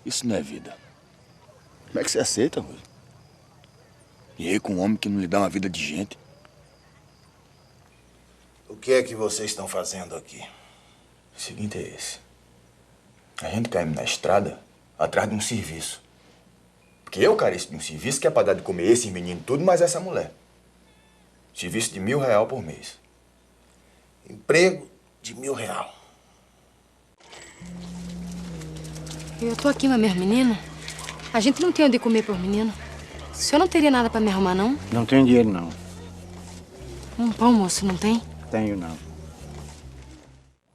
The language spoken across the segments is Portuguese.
Isso não é vida. Como é que você aceita, Rose? E aí com um homem que não lhe dá uma vida de gente? O que é que vocês estão fazendo aqui? O seguinte é esse. A gente cai na estrada atrás de um serviço. Porque eu careço de um serviço que é pra dar de comer esses meninos tudo, mas essa mulher. Serviço de R$1.000 por mês. Emprego de R$1.000. Eu tô aqui, mas meus meninos, a gente não tem onde comer por menino. O senhor não teria nada pra me arrumar, não? Não tenho dinheiro, não. Um pão, moço, não tem? Tenho, não.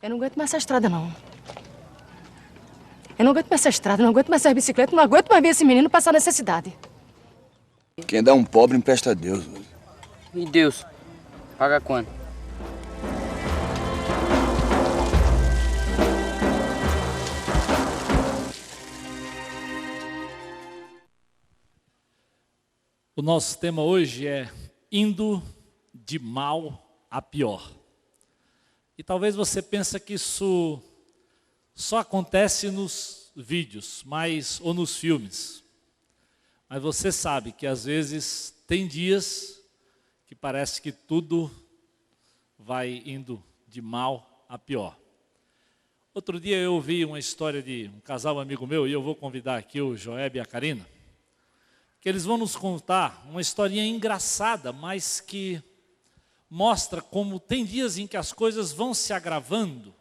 Eu não aguento mais essa estrada, não. Eu não aguento mais essa estrada, não aguento mais essa bicicleta, não aguento mais ver esse menino passar necessidade. Quem dá um pobre empresta a Deus, Rose. E Deus? Paga quanto? O nosso tema hoje é indo de mal a pior. E talvez você pense que isso só acontece nos vídeos, ou nos filmes. Mas você sabe que às vezes tem dias que parece que tudo vai indo de mal a pior. Outro dia eu ouvi uma história de um casal amigo meu, e eu vou convidar aqui o Joeb e a Karina, que eles vão nos contar uma historinha engraçada, mas que mostra como tem dias em que as coisas vão se agravando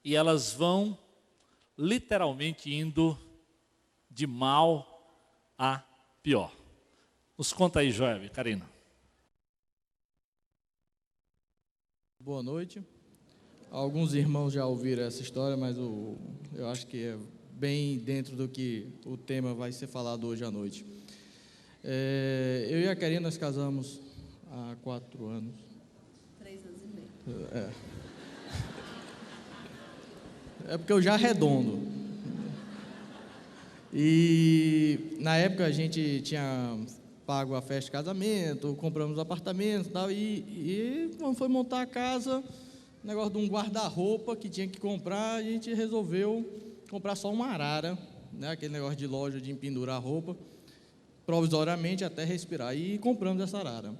e elas vão literalmente indo de mal a pior. Nos conta aí, Joel, Karina. Boa noite. Alguns irmãos já ouviram essa história, mas eu acho que é bem dentro do que o tema vai ser falado hoje à noite. Eu e a Karina, nós casamos há 4 anos. 3 anos e meio. É porque eu já arredondo. E na época a gente tinha pago a festa de casamento, compramos apartamento e tal, e quando foi montar a casa, negócio de um guarda-roupa que tinha que comprar, a gente resolveu comprar só uma arara, né, aquele negócio de loja de empendurar roupa, provisoriamente até respirar, e compramos essa arara.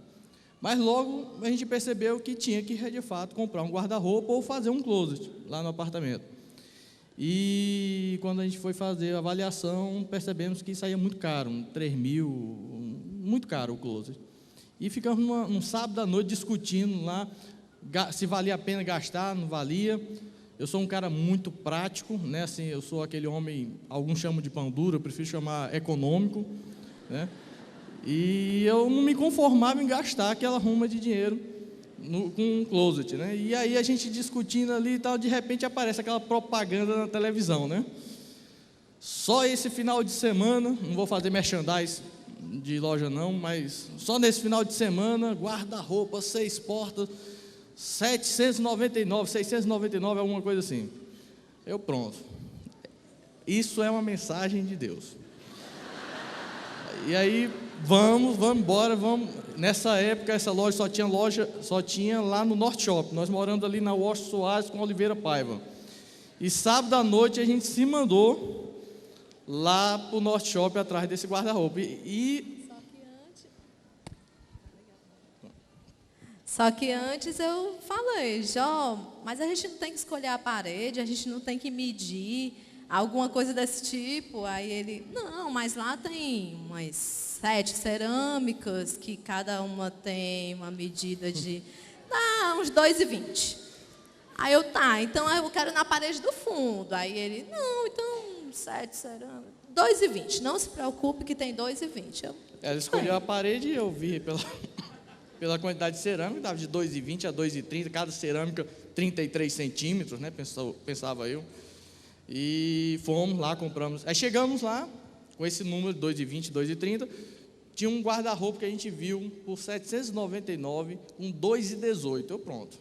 Mas logo a gente percebeu que tinha que, de fato, comprar um guarda-roupa ou fazer um closet lá no apartamento. E quando a gente foi fazer a avaliação, percebemos que saía muito caro, 3.000, muito caro o closet. E ficamos num sábado à noite discutindo lá se valia a pena gastar, não valia. Eu sou um cara muito prático, né? Assim, eu sou aquele homem, alguns chamam de pão duro, eu prefiro chamar econômico, né? E eu não me conformava em gastar aquela ruma de dinheiro com um closet, né? E aí a gente discutindo ali e tal, de repente aparece aquela propaganda na televisão, né? Só esse final de semana, não vou fazer merchandise de loja não, mas só nesse final de semana, guarda-roupa, 6 portas, 799, 699, alguma coisa assim. Eu pronto. Isso é uma mensagem de Deus. E aí vamos embora, vamos. Nessa época essa loja só tinha lá no Norte Shopping. Nós moramos ali na Washington Soares com Oliveira Paiva. E sábado à noite a gente se mandou lá para o Norte Shopping atrás desse guarda-roupa. Só que antes eu falei, Jó, mas a gente não tem que escolher a parede, a gente não tem que medir alguma coisa desse tipo. Aí ele, não, mas lá tem umas 7 cerâmicas, que cada uma tem uma medida de uns 2,20. Aí eu, tá, então eu quero na parede do fundo. Aí ele, não, então 7 cerâmicas, 2,20. Não se preocupe que tem 2,20. Ela escolheu a parede e eu vi pela quantidade de cerâmica, dava de 2,20 a 2,30, cada cerâmica 33 centímetros, né, pensava eu. E fomos lá, compramos. Aí chegamos lá, com esse número de 2,20, 2,30, tinha um guarda-roupa que a gente viu por 799, com 2,18. Eu pronto.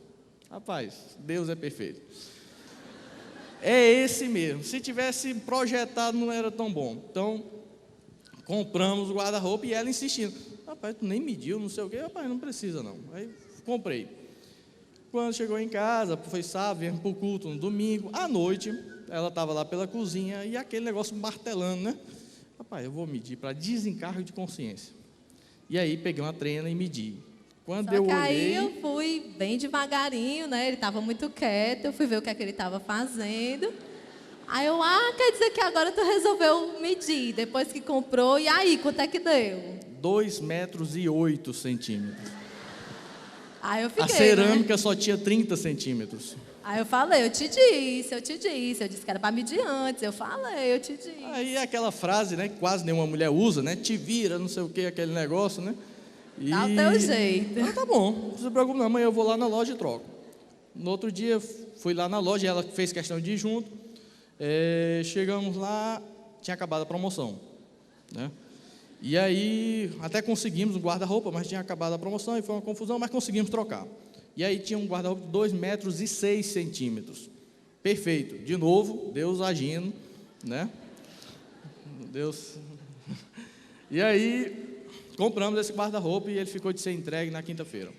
Rapaz, Deus é perfeito. É esse mesmo. Se tivesse projetado, não era tão bom. Então, compramos o guarda-roupa e ela insistindo. Rapaz, tu nem mediu, não sei o quê. Rapaz, não precisa não. Aí, comprei. Quando chegou em casa, foi sábado, viemos para o culto no domingo, à noite, ela estava lá pela cozinha e aquele negócio martelando, né? Rapaz, eu vou medir para desencargo de consciência. E aí peguei uma trena e medi. Quando Só eu que aí olhei, eu fui bem devagarinho, né? Ele estava muito quieto, eu fui ver o que é que ele estava fazendo. Aí eu, quer dizer que agora tu resolveu medir, depois que comprou, e aí, quanto é que deu? 2,08 metros. Aí eu fiquei, A cerâmica só tinha 30 centímetros. Aí eu falei, eu te disse, eu disse que era para medir antes, eu falei, eu te disse. Aí é aquela frase, né, que quase nenhuma mulher usa, né? Te vira, não sei o que, aquele negócio, né? E... Dá o teu jeito. Tá bom, não se preocupe não, amanhã eu vou lá na loja e troco. No outro dia, fui lá na loja, ela fez questão de ir junto. Chegamos lá, tinha acabado a promoção, né? E aí, até conseguimos um guarda-roupa, mas tinha acabado a promoção e foi uma confusão, mas conseguimos trocar. E aí tinha um guarda-roupa de 2,06 metros. Perfeito. De novo, Deus agindo, né? Deus. E aí, compramos esse guarda-roupa e ele ficou de ser entregue na quinta-feira.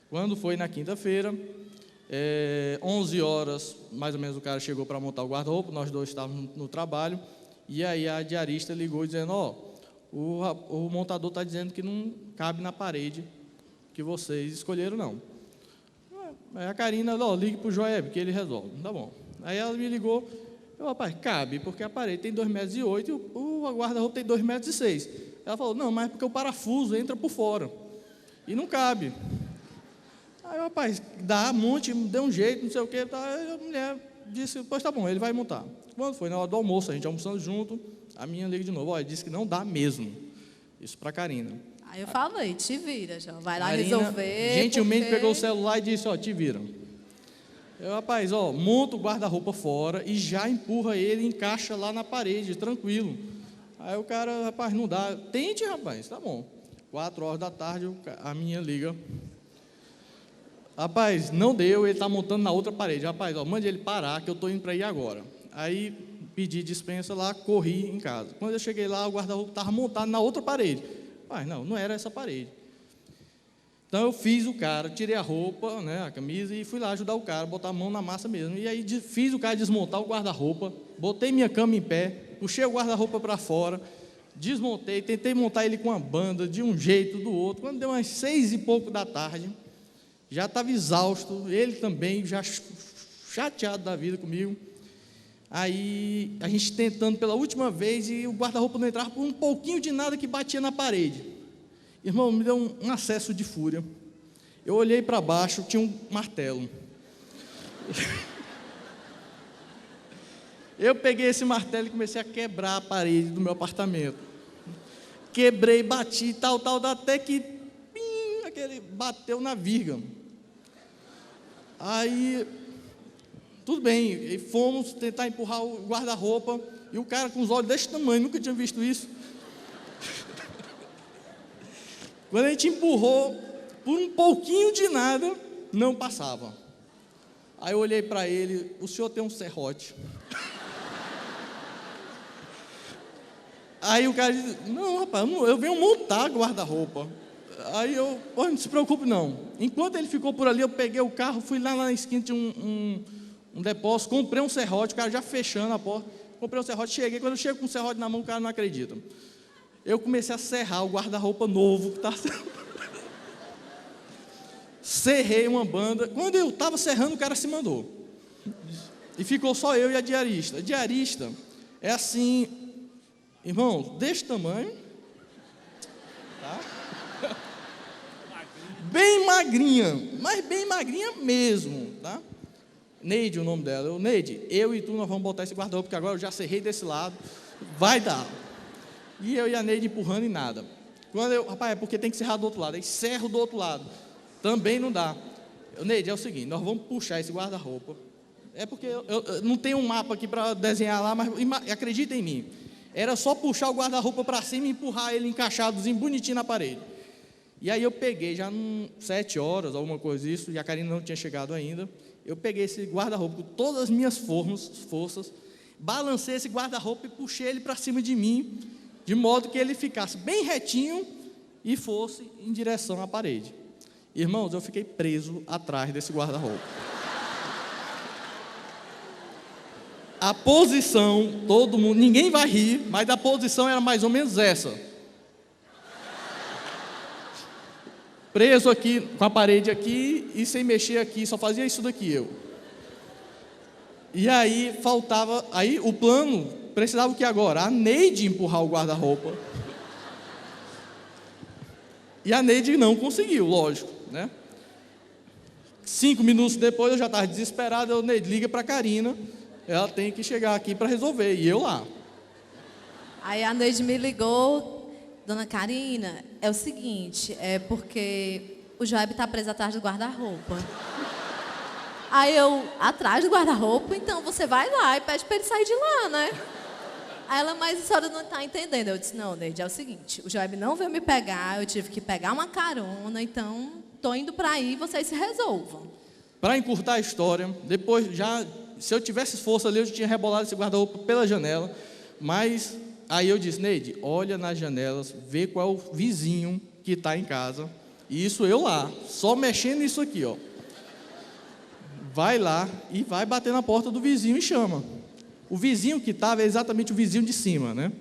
Quando foi na quinta-feira, 11 horas, mais ou menos, o cara chegou para montar o guarda-roupa, nós dois estávamos no trabalho, e aí a diarista ligou dizendo, o montador está dizendo que não cabe na parede que vocês escolheram, não. Aí a Karina, ligue para o Joeb, que ele resolve. Tá bom. Aí ela me ligou, rapaz, cabe, porque a parede tem 2,08 metros e o guarda-roupa tem 2,06 metros. Ela falou, não, mas é porque o parafuso entra por fora e não cabe. Aí o rapaz, dá monte, deu um jeito, não sei o que, tá. Aí a mulher disse, pois tá bom, ele vai montar. Quando foi na hora do almoço, a gente almoçando junto, a minha liga de novo, ele disse que não dá mesmo. Isso para a Karina. Aí eu falei, te vira, já vai lá Karina, resolver. gentilmente porque... pegou o celular e disse, te vira. Eu, rapaz, monta o guarda-roupa fora e já empurra ele e encaixa lá na parede, tranquilo. Aí o cara, rapaz, não dá. Tente, rapaz, tá bom. 4 horas da tarde, a minha liga. Rapaz, não deu, ele está montando na outra parede. Rapaz, mande ele parar, que eu estou indo para ir agora. Aí pedi dispensa lá, corri em casa. Quando eu cheguei lá, o guarda-roupa estava montado na outra parede. Mas não era essa parede. Então eu fiz o cara, tirei a roupa, né, a camisa, e fui lá ajudar o cara, botar a mão na massa mesmo. E aí fiz o cara desmontar o guarda-roupa, botei minha cama em pé, puxei o guarda-roupa para fora, desmontei, tentei montar ele com uma banda, de um jeito, do outro. Quando deu umas 6 e pouco da tarde, já estava exausto, ele também, já chateado da vida comigo. Aí, a gente tentando pela última vez, e o guarda-roupa não entrava por um pouquinho de nada que batia na parede. Irmão, me deu um acesso de fúria. Eu olhei para baixo, tinha um martelo. Eu peguei esse martelo e comecei a quebrar a parede do meu apartamento. Quebrei, bati, tal, até que aquele bateu na virga. Aí, tudo bem, e fomos tentar empurrar o guarda-roupa, e o cara com os olhos desse tamanho, nunca tinha visto isso. Quando a gente empurrou, por um pouquinho de nada, não passava. Aí eu olhei para ele, o senhor tem um serrote. Aí o cara disse, não, rapaz, eu venho montar guarda-roupa. Aí eu, não se preocupe não. Enquanto ele ficou por ali, eu peguei o carro, fui lá na esquina, tinha um depósito, comprei um serrote, o cara já fechando a porta, comprei um serrote, cheguei, quando eu chego com o serrote na mão, o cara não acredita. Eu comecei a serrar o guarda-roupa novo, que estava... Serrei uma banda, quando eu estava serrando, o cara se mandou. E ficou só eu e a diarista. A diarista é assim, irmão, desse tamanho, tá? Bem magrinha, mas bem magrinha mesmo, tá? Neide, o nome dela. Eu, Neide, eu e tu nós vamos botar esse guarda-roupa, porque agora eu já serrei desse lado, vai dar. E eu e a Neide empurrando e nada. Quando eu, rapaz, é porque tem que serrar do outro lado. Aí serro do outro lado, também não dá. Neide, é o seguinte, nós vamos puxar esse guarda-roupa. É porque eu não tenho um mapa aqui para desenhar lá, mas acredita em mim. Era só puxar o guarda-roupa para cima e empurrar ele encaixadozinho, bonitinho na parede. E aí eu peguei, já 7 horas, alguma coisa isso, e a Karina não tinha chegado ainda. Eu peguei esse guarda-roupa com todas as minhas forças, balancei esse guarda-roupa e puxei ele para cima de mim, de modo que ele ficasse bem retinho e fosse em direção à parede. Irmãos, eu fiquei preso atrás desse guarda-roupa. A posição, todo mundo, ninguém vai rir, mas a posição era mais ou menos essa. Preso aqui, com a parede aqui e sem mexer aqui, só fazia isso daqui eu. E aí faltava, aí o plano precisava o que agora? A Neide empurrar o guarda-roupa. E a Neide não conseguiu, lógico, né? 5 minutos depois eu já estava desesperado, eu, Neide, liga para a Karina, ela tem que chegar aqui para resolver, e eu lá. Aí a Neide me ligou, dona Karina, é o seguinte, é porque o Joab está preso atrás do guarda-roupa. Aí eu, atrás do guarda-roupa, então você vai lá e pede para ele sair de lá, né? Aí ela, mas a senhora não está entendendo. Eu disse, não, Neide, é o seguinte, o Joab não veio me pegar, eu tive que pegar uma carona, então estou indo para aí, vocês se resolvam. Para encurtar a história, depois já, se eu tivesse força ali, eu já tinha rebolado esse guarda-roupa pela janela, mas aí eu disse, Neide, olha nas janelas, vê qual é o vizinho que está em casa, e isso eu lá, só mexendo nisso aqui, ó. Vai lá e vai bater na porta do vizinho e chama. O vizinho que estava é exatamente o vizinho de cima, né?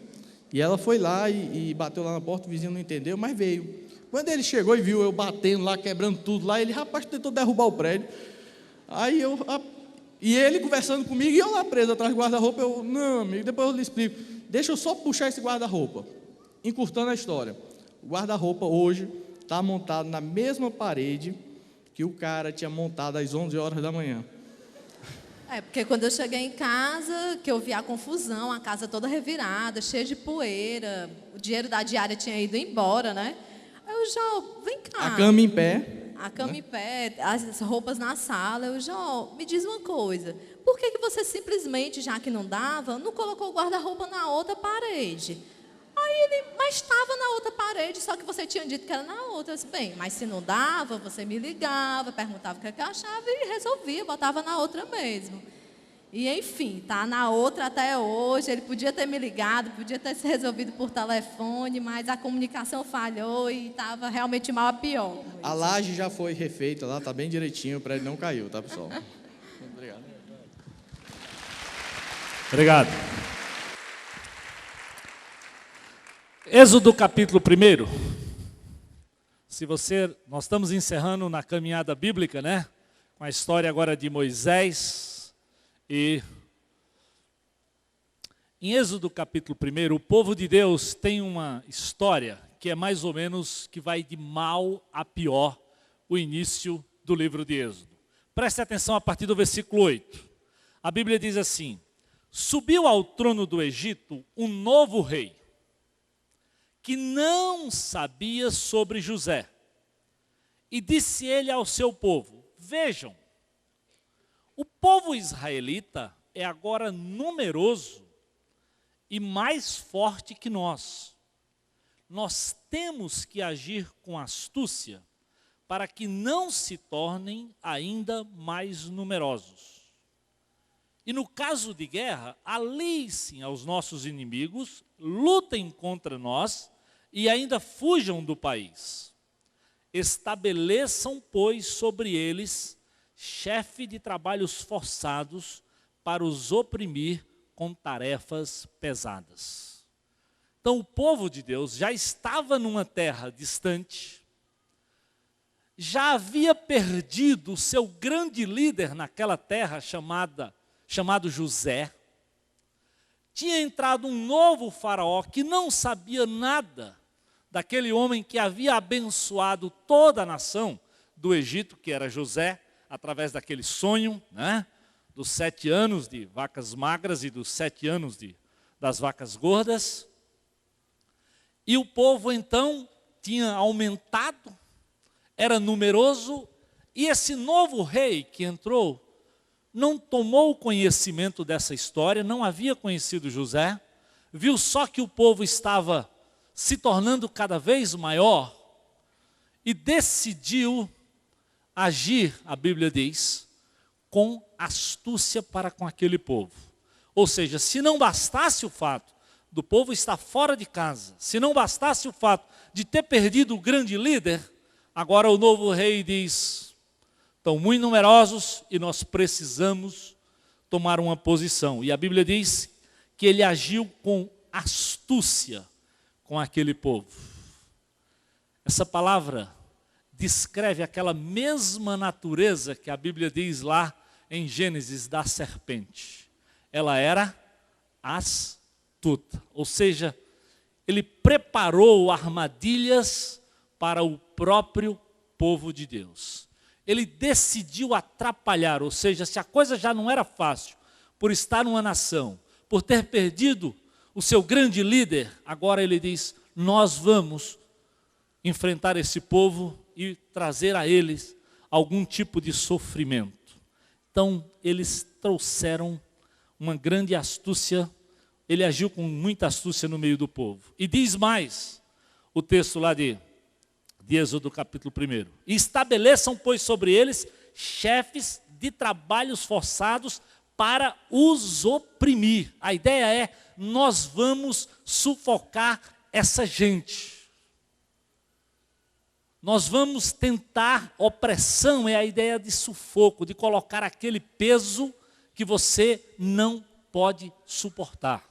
E ela foi lá e bateu lá na porta, o vizinho não entendeu, mas veio. Quando ele chegou e viu eu batendo lá, quebrando tudo lá, ele, rapaz, tentou derrubar o prédio. Aí eu, e ele conversando comigo, e eu lá preso atrás do guarda-roupa, eu, não, amigo, depois eu lhe explico. Deixa eu só puxar esse guarda-roupa. Encurtando a história. O guarda-roupa hoje está montado na mesma parede que o cara tinha montado às 11 horas da manhã. É, porque quando eu cheguei em casa, que eu vi a confusão, a casa toda revirada, cheia de poeira, o dinheiro da diária tinha ido embora, né? Aí eu, Jó, vem cá. A cama em pé. A cama em pé, as roupas na sala. Eu, Jó, me diz uma coisa. Por que você simplesmente, já que não dava, não colocou o guarda-roupa na outra parede? Aí ele, mas estava na outra parede, só que você tinha dito que era na outra. Eu disse, bem, mas se não dava, você me ligava, perguntava o que eu achava e resolvia, botava na outra mesmo. E, enfim, tá na outra até hoje. Ele podia ter me ligado, podia ter se resolvido por telefone, mas a comunicação falhou e estava realmente mal a pior. A laje já foi refeita lá, tá bem direitinho, o prédio não caiu, tá, pessoal? Obrigado. Obrigado. Êxodo capítulo 1. Nós estamos encerrando na caminhada bíblica, né? Com a história agora de Moisés. E em Êxodo capítulo 1, o povo de Deus tem uma história que é mais ou menos que vai de mal a pior, o início do livro de Êxodo. Preste atenção a partir do versículo 8. A Bíblia diz assim: subiu ao trono do Egito um novo rei, que não sabia sobre José. E disse ele ao seu povo: vejam, o povo israelita é agora numeroso e mais forte que nós. Nós temos que agir com astúcia para que não se tornem ainda mais numerosos. E no caso de guerra, aliem-se aos nossos inimigos, lutem contra nós e ainda fujam do país. Estabeleçam, pois, sobre eles chefe de trabalhos forçados para os oprimir com tarefas pesadas. Então o povo de Deus já estava numa terra distante, já havia perdido o seu grande líder naquela terra chamado José. Tinha entrado um novo faraó que não sabia nada daquele homem que havia abençoado toda a nação do Egito, que era José, através daquele sonho, né, dos 7 anos de vacas magras e dos 7 anos das vacas gordas. E o povo então tinha aumentado, era numeroso, e esse novo rei que entrou não tomou conhecimento dessa história, não havia conhecido José, viu só que o povo estava se tornando cada vez maior e decidiu agir, a Bíblia diz, com astúcia para com aquele povo. Ou seja, se não bastasse o fato do povo estar fora de casa, se não bastasse o fato de ter perdido o grande líder, agora o novo rei diz: estão muito numerosos e nós precisamos tomar uma posição. E a Bíblia diz que ele agiu com astúcia com aquele povo. Essa palavra descreve aquela mesma natureza que a Bíblia diz lá em Gênesis da serpente. Ela era astuta, ou seja, ele preparou armadilhas para o próprio povo de Deus. Ele decidiu atrapalhar, ou seja, se a coisa já não era fácil, por estar numa nação, por ter perdido o seu grande líder, agora ele diz, nós vamos enfrentar esse povo e trazer a eles algum tipo de sofrimento. Então, eles trouxeram uma grande astúcia, ele agiu com muita astúcia no meio do povo. E diz mais, o texto lá de Êxodo capítulo 1. E estabeleçam, pois, sobre eles chefes de trabalhos forçados para os oprimir. A ideia é, nós vamos sufocar essa gente. Nós vamos tentar, opressão é a ideia de sufoco, de colocar aquele peso que você não pode suportar.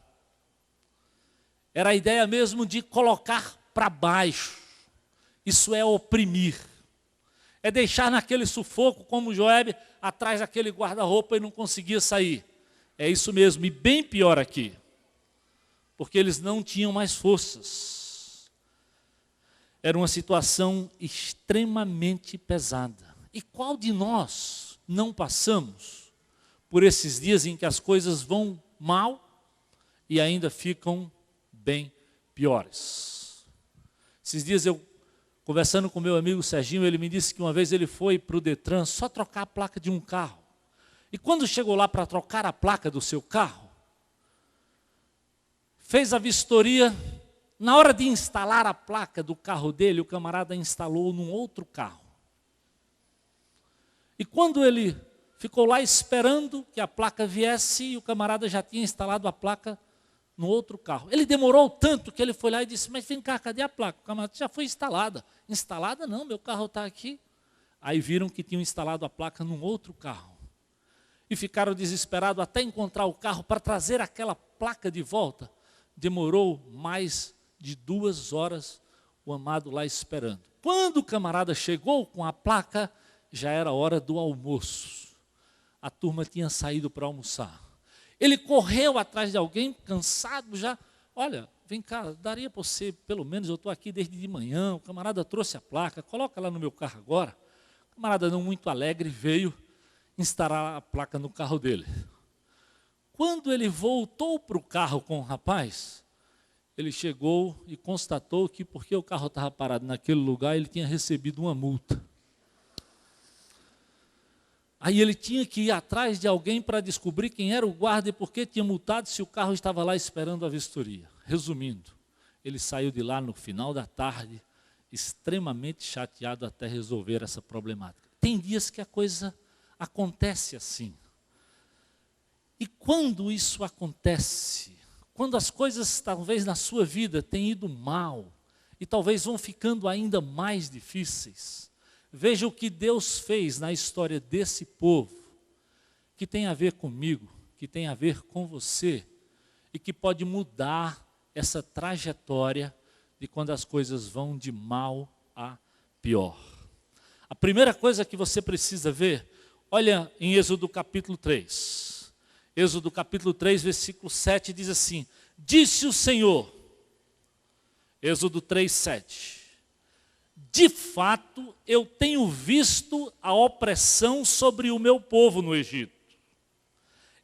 Era a ideia mesmo de colocar para baixo. Isso é oprimir. É deixar naquele sufoco, como Joebe, atrás daquele guarda-roupa e não conseguia sair. É isso mesmo, e bem pior aqui. Porque eles não tinham mais forças. Era uma situação extremamente pesada. E qual de nós não passamos por esses dias em que as coisas vão mal e ainda ficam bem piores? Esses dias eu, conversando com meu amigo Serginho, ele me disse que uma vez ele foi para o Detran só trocar a placa de um carro. E quando chegou lá para trocar a placa do seu carro, fez a vistoria. Na hora de instalar a placa do carro dele, o camarada instalou num outro carro. E quando ele ficou lá esperando que a placa viesse, o camarada já tinha instalado a placa no outro carro. Ele demorou tanto que ele foi lá e disse, mas vem cá, cadê a placa? O camarada já foi instalada. Instalada não, meu carro está aqui. Aí viram que tinham instalado a placa num outro carro. E ficaram desesperados até encontrar o carro para trazer aquela placa de volta. Demorou mais de 2 horas o amado lá esperando. Quando o camarada chegou com a placa, já era hora do almoço. A turma tinha saído para almoçar. Ele correu atrás de alguém, cansado já. Olha, vem cá, daria para você, pelo menos eu estou aqui desde de manhã, o camarada trouxe a placa, coloca lá no meu carro agora. O camarada não muito alegre veio instalar a placa no carro dele. Quando ele voltou para o carro com o rapaz, ele chegou e constatou que porque o carro estava parado naquele lugar, ele tinha recebido uma multa. Aí ele tinha que ir atrás de alguém para descobrir quem era o guarda e por que tinha multado se o carro estava lá esperando a vistoria. Resumindo, ele saiu de lá no final da tarde, extremamente chateado até resolver essa problemática. Tem dias que a coisa acontece assim. E quando isso acontece, quando as coisas talvez na sua vida têm ido mal e talvez vão ficando ainda mais difíceis, veja o que Deus fez na história desse povo, que tem a ver comigo, que tem a ver com você e que pode mudar essa trajetória de quando as coisas vão de mal a pior. A primeira coisa que você precisa ver, olha em Êxodo capítulo 3. Êxodo capítulo 3, versículo 7 diz assim, disse o Senhor, Êxodo 3, 7, de fato eu tenho visto a opressão sobre o meu povo no Egito.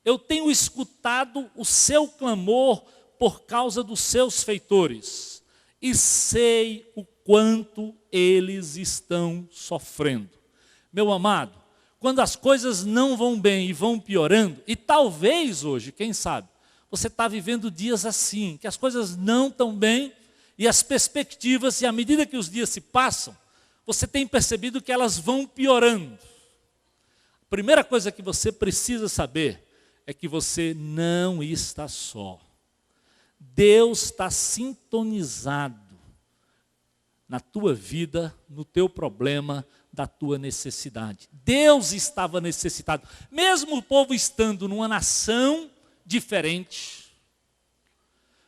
Eu tenho escutado o seu clamor por causa dos seus feitores e sei o quanto eles estão sofrendo. Meu amado, quando as coisas não vão bem e vão piorando, e talvez hoje, quem sabe, você está vivendo dias assim, que as coisas não estão bem, e as perspectivas, e à medida que os dias se passam, você tem percebido que elas vão piorando. A primeira coisa que você precisa saber é que você não está só. Deus está sintonizado na tua vida, no teu problema, da tua necessidade. Deus estava necessitado. Mesmo o povo estando numa nação diferente,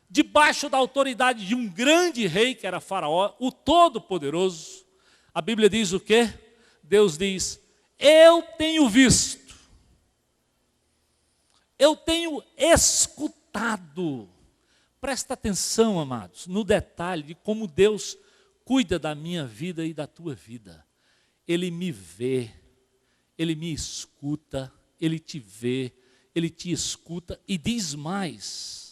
debaixo da autoridade de um grande rei, que era Faraó, o Todo-Poderoso, a Bíblia diz o quê? Deus diz: eu tenho visto, eu tenho escutado. Presta atenção, amados, no detalhe de como Deus cuida da minha vida e da tua vida. Ele me vê, Ele me escuta, Ele te vê, Ele te escuta e diz mais: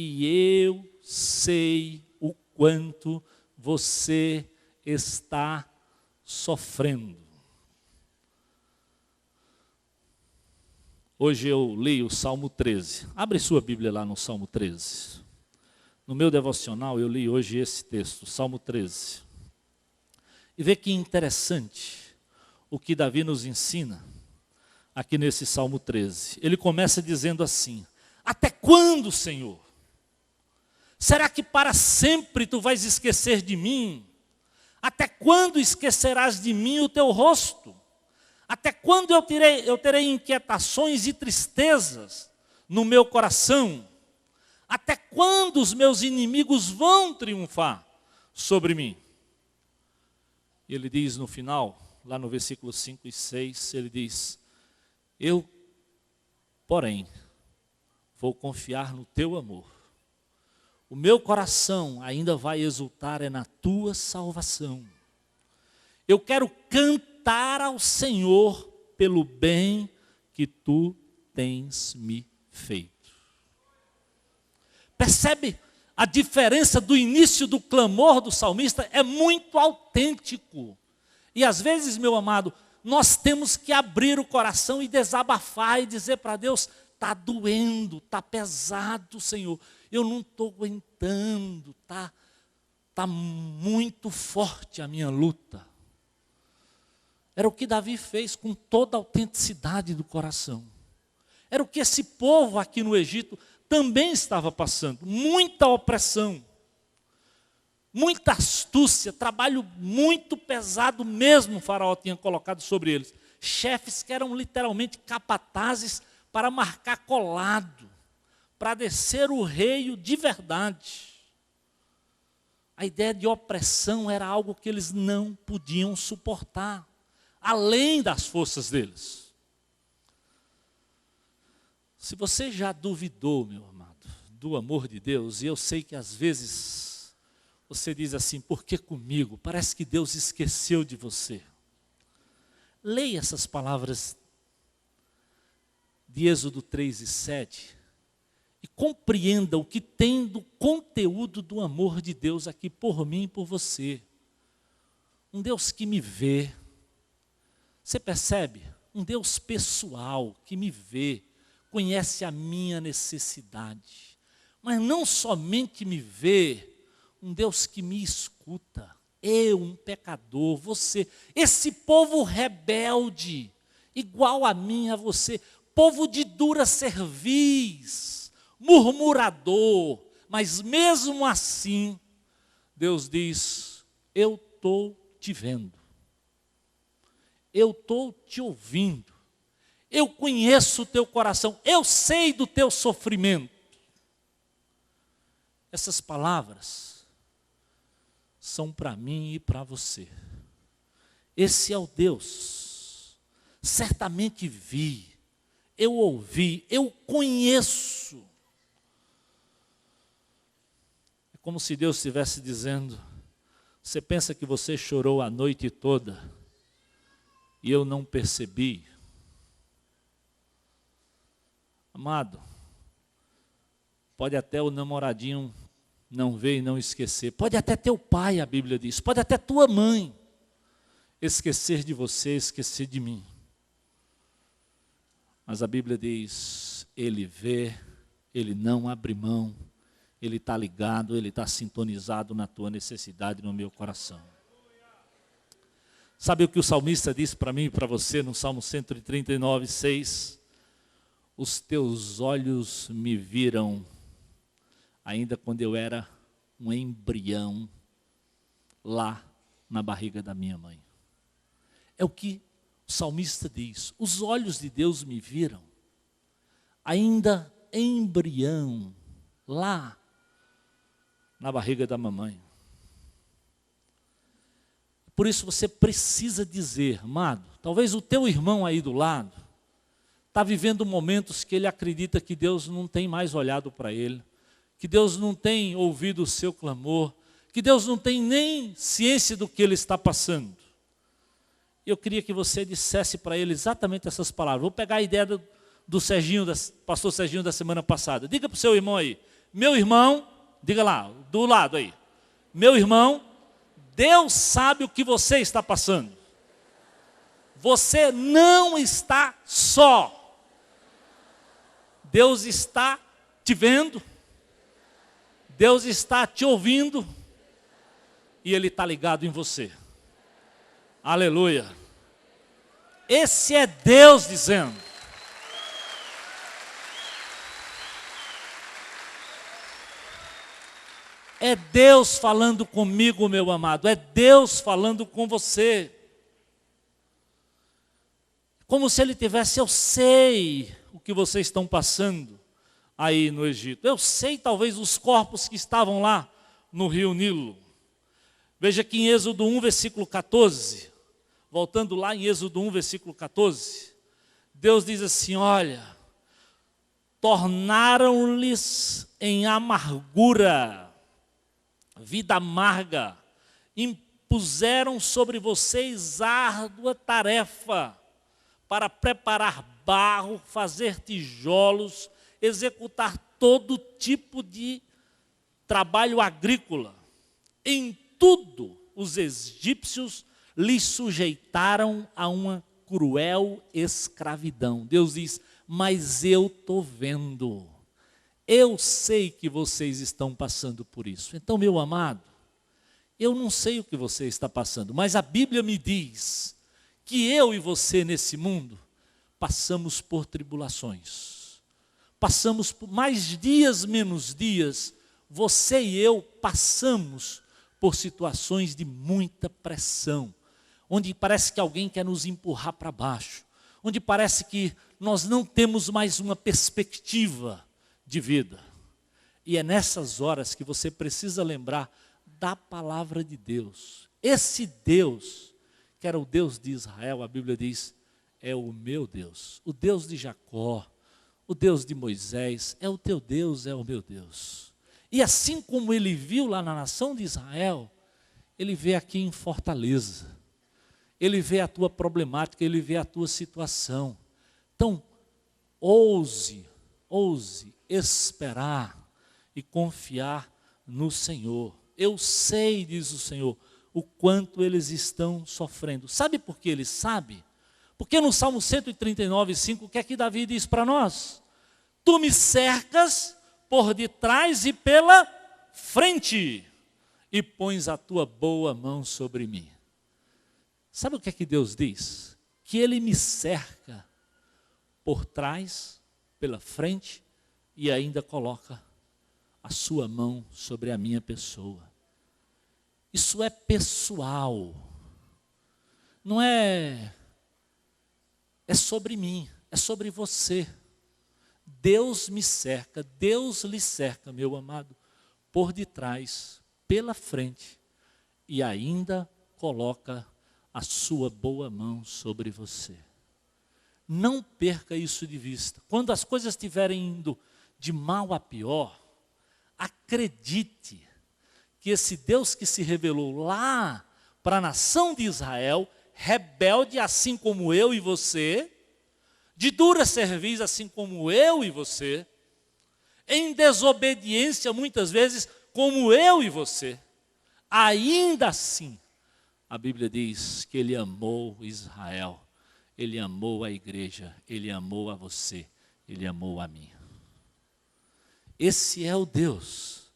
e eu sei o quanto você está sofrendo. Hoje eu li o Salmo 13. Abre sua Bíblia lá no Salmo 13. No meu devocional eu li hoje esse texto, Salmo 13. E vê que interessante o que Davi nos ensina aqui nesse Salmo 13. Ele começa dizendo assim: até quando, Senhor? Será que para sempre tu vais esquecer de mim? Até quando esquecerás de mim o teu rosto? Até quando eu terei inquietações e tristezas no meu coração? Até quando os meus inimigos vão triunfar sobre mim? E ele diz no final, lá no versículo 5 e 6, ele diz: eu, porém, vou confiar no teu amor. O meu coração ainda vai exultar na tua salvação. Eu quero cantar ao Senhor pelo bem que tu tens me feito. Percebe a diferença do início do clamor do salmista? É muito autêntico. E às vezes, meu amado, nós temos que abrir o coração e desabafar e dizer para Deus: está doendo, está pesado, Senhor. Eu não estou aguentando, tá muito forte a minha luta. Era o que Davi fez com toda a autenticidade do coração. Era o que esse povo aqui no Egito também estava passando. Muita opressão, muita astúcia, trabalho muito pesado mesmo o Faraó tinha colocado sobre eles. Chefes que eram literalmente capatazes para marcar colado, para descer o rei de verdade. A ideia de opressão era algo que eles não podiam suportar, além das forças deles. Se você já duvidou, meu amado, do amor de Deus, e eu sei que às vezes você diz assim: por que comigo? Parece que Deus esqueceu de você. Leia essas palavras de Êxodo 3 e 7 e compreenda o que tem do conteúdo do amor de Deus aqui por mim e por você. Um Deus que me vê. Você percebe? Um Deus pessoal que me vê, conhece a minha necessidade. Mas não somente me vê, um Deus que me escuta. Eu, um pecador, você, esse povo rebelde, igual a mim, a você, povo de dura cerviz, murmurador, mas mesmo assim, Deus diz: eu estou te vendo, eu estou te ouvindo, eu conheço o teu coração, eu sei do teu sofrimento. Essas palavras são para mim e para você. Esse é o Deus. Certamente vi, eu ouvi, eu conheço. É como se Deus estivesse dizendo: você pensa que você chorou a noite toda e eu não percebi? Amado, pode até o namoradinho não ver e não esquecer. Pode até teu pai, a Bíblia diz. Pode até tua mãe esquecer de você, esquecer de mim. Mas a Bíblia diz: ele vê, ele não abre mão, ele está ligado, ele está sintonizado na tua necessidade, no meu coração. Sabe o que o salmista disse para mim e para você no Salmo 139, 6? Os teus olhos me viram ainda quando eu era um embrião lá na barriga da minha mãe. É o que o salmista diz: os olhos de Deus me viram, ainda embrião, lá na barriga da mamãe. Por isso você precisa dizer, amado, talvez o teu irmão aí do lado está vivendo momentos que ele acredita que Deus não tem mais olhado para ele, que Deus não tem ouvido o seu clamor, que Deus não tem nem ciência do que ele está passando. Eu queria que você dissesse para ele exatamente essas palavras. Vou pegar a ideia do Serginho, pastor Serginho da semana passada. Diga para o seu irmão aí: meu irmão, diga lá, do lado aí, meu irmão, Deus sabe o que você está passando. Você não está só. Deus está te vendo, Deus está te ouvindo e Ele está ligado em você. Aleluia. Esse é Deus dizendo. É Deus falando comigo, meu amado. É Deus falando com você. Como se Ele tivesse: eu sei o que vocês estão passando aí no Egito. Eu sei talvez os corpos que estavam lá no rio Nilo. Veja que em Êxodo 1, versículo 14, voltando lá em Êxodo 1, versículo 14, Deus diz assim: olha, tornaram-lhes em amargura, vida amarga, impuseram sobre vocês árdua tarefa para preparar barro, fazer tijolos, executar todo tipo de trabalho agrícola. Em tudo os egípcios lhes sujeitaram a uma cruel escravidão. Deus diz: mas eu estou vendo, eu sei que vocês estão passando por isso. Então, meu amado, eu não sei o que você está passando, mas a Bíblia me diz que eu e você nesse mundo passamos por tribulações, passamos por mais dias, menos dias, você e eu passamos por situações de muita pressão, onde parece que alguém quer nos empurrar para baixo, onde parece que nós não temos mais uma perspectiva de vida. E é nessas horas que você precisa lembrar da palavra de Deus. Esse Deus, que era o Deus de Israel, a Bíblia diz, é o meu Deus, o Deus de Jacó, o Deus de Moisés, é o teu Deus, é o meu Deus. E assim como ele viu lá na nação de Israel, ele vê aqui em Fortaleza, ele vê a tua problemática, ele vê a tua situação. Então, ouse esperar e confiar no Senhor. Eu sei, diz o Senhor, o quanto eles estão sofrendo. Sabe por que ele sabe? Porque no Salmo 139, 5, o que é que Davi diz para nós? Tu me cercas por detrás e pela frente, e pões a tua boa mão sobre mim. Sabe o que é que Deus diz? Que Ele me cerca por trás, pela frente, e ainda coloca a sua mão sobre a minha pessoa. Isso é pessoal, não é sobre mim, é sobre você. Deus me cerca, Deus lhe cerca, meu amado, por detrás, pela frente, e ainda coloca a sua boa mão sobre você. Não perca isso de vista. Quando as coisas estiverem indo de mal a pior, acredite que esse Deus que se revelou lá para a nação de Israel, rebelde assim como eu e você, de dura cerviz assim como eu e você, em desobediência muitas vezes como eu e você, ainda assim, a Bíblia diz que Ele amou Israel, Ele amou a igreja, Ele amou a você, Ele amou a mim. Esse é o Deus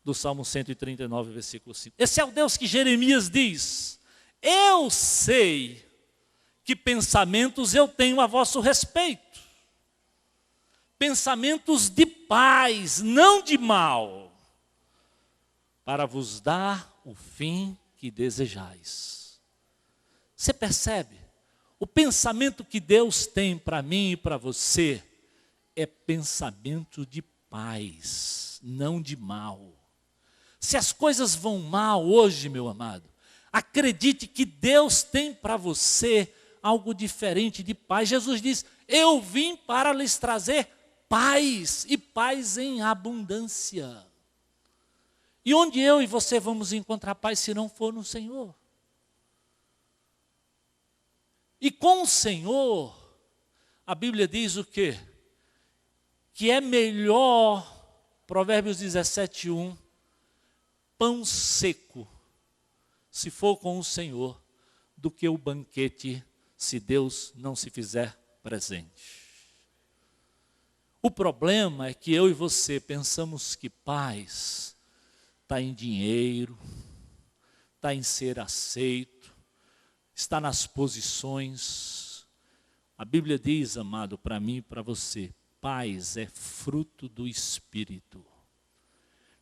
do Salmo 139, versículo 5. Esse é o Deus que Jeremias diz: eu sei que pensamentos eu tenho a vosso respeito. Pensamentos de paz, não de mal, para vos dar o fim que desejais. Você percebe O pensamento que Deus tem para mim e para você é pensamento de paz, não de mal. Se as coisas vão mal hoje, meu amado, acredite que Deus tem para você algo diferente de paz. Jesus diz: eu vim para lhes trazer paz, e paz em abundância. E onde eu e você vamos encontrar paz se não for no Senhor? E com o Senhor, a Bíblia diz o quê? Que é melhor, Provérbios 17:1, pão seco, se for com o Senhor, do que o banquete, se Deus não se fizer presente. O problema é que eu e você pensamos que paz está em dinheiro, está em ser aceito, está nas posições. A Bíblia diz, amado, para mim e para você, paz é fruto do Espírito.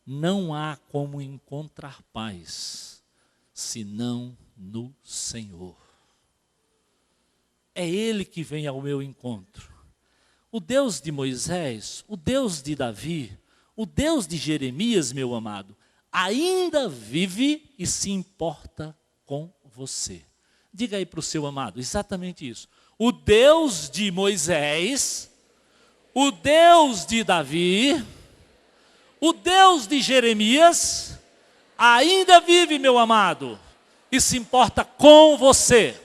Não há como encontrar paz, senão no Senhor. É Ele que vem ao meu encontro. O Deus de Moisés, o Deus de Davi, o Deus de Jeremias, meu amado, ainda vive e se importa com você. Diga aí para o seu amado, exatamente isso. O Deus de Moisés, o Deus de Davi, o Deus de Jeremias, ainda vive, meu amado, e se importa com você.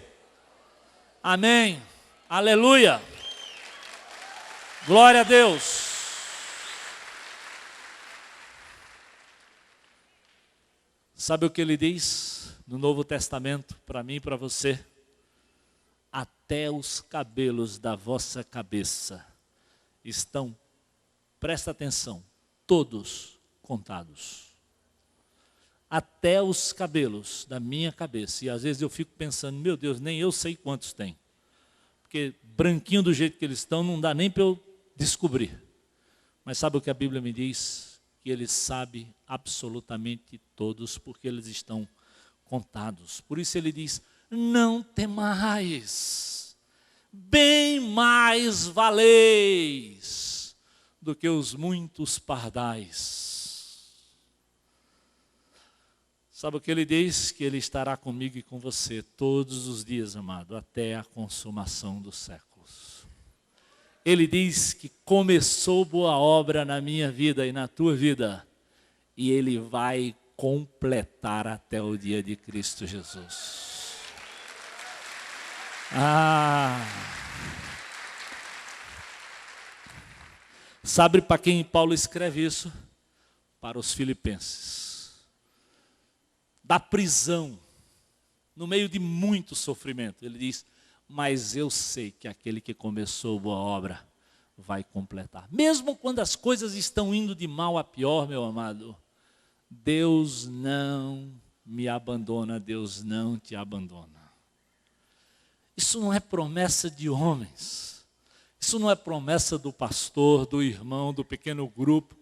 Amém. Aleluia. Glória a Deus. Sabe o que ele diz no Novo Testamento para mim e para você? Até os cabelos da vossa cabeça estão, presta atenção, todos contados. Até os cabelos da minha cabeça. E às vezes eu fico pensando, meu Deus, nem eu sei quantos tem. Porque branquinho do jeito que eles estão, não dá nem para eu descobrir. Mas sabe o que a Bíblia me diz? Que Ele sabe absolutamente todos, porque eles estão contados. Por isso Ele diz, não temais, bem mais valeis do que os muitos pardais. Sabe o que Ele diz? Que Ele estará comigo e com você todos os dias, amado, até a consumação dos séculos. Ele diz que começou boa obra na minha vida e na tua vida, e Ele vai completar até o dia de Cristo Jesus. Sabe para quem Paulo escreve isso? Para os filipenses. Da prisão, no meio de muito sofrimento, ele diz, mas eu sei que aquele que começou boa obra vai completar. Mesmo quando as coisas estão indo de mal a pior, meu amado, Deus não me abandona, Deus não te abandona. Isso não é promessa de homens, isso não é promessa do pastor, do irmão, do pequeno grupo,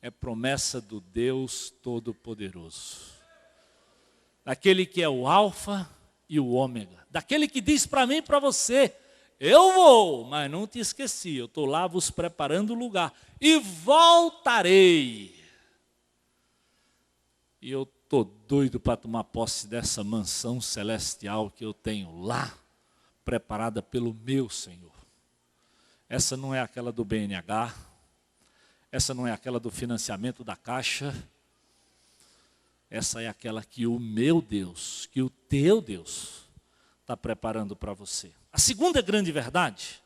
é promessa do Deus Todo-Poderoso. Daquele que é o alfa e o ômega, daquele que diz para mim e para você, eu vou, mas não te esqueci, eu estou lá vos preparando o lugar, e voltarei. E eu estou doido para tomar posse dessa mansão celestial que eu tenho lá, preparada pelo meu Senhor. Essa não é aquela do BNH, essa não é aquela do financiamento da Caixa, essa é aquela que o meu Deus, que o teu Deus está preparando para você. A segunda grande verdade,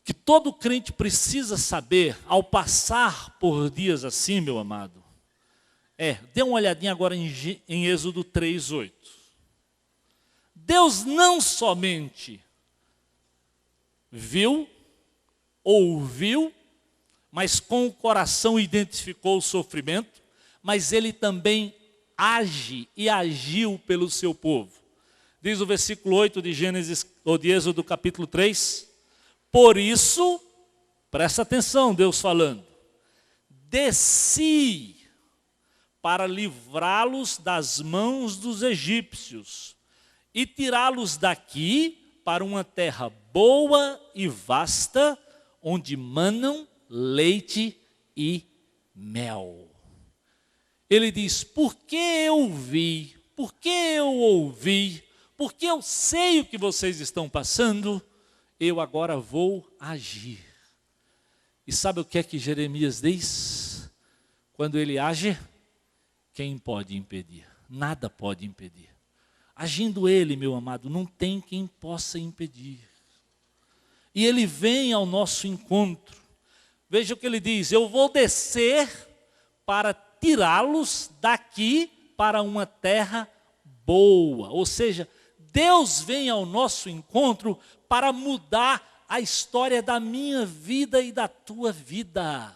que todo crente precisa saber ao passar por dias assim, meu amado, dê uma olhadinha agora em Êxodo 3:8. Deus não somente viu, ouviu, mas com o coração identificou o sofrimento, mas Ele também age e agiu pelo seu povo. Diz o versículo 8 de Gênesis, ou de Êxodo capítulo 3, por isso, presta atenção, Deus falando, desci para livrá-los das mãos dos egípcios e tirá-los daqui para uma terra boa e vasta, onde manam leite e mel. Ele diz, porque eu vi, porque eu ouvi, porque eu sei o que vocês estão passando, eu agora vou agir. E sabe o que é que Jeremias diz? Quando ele age, quem pode impedir? Nada pode impedir. Agindo ele, meu amado, não tem quem possa impedir. E ele vem ao nosso encontro. Veja o que ele diz, eu vou descer para tirá-los daqui para uma terra boa. Ou seja, Deus vem ao nosso encontro para mudar a história da minha vida e da tua vida.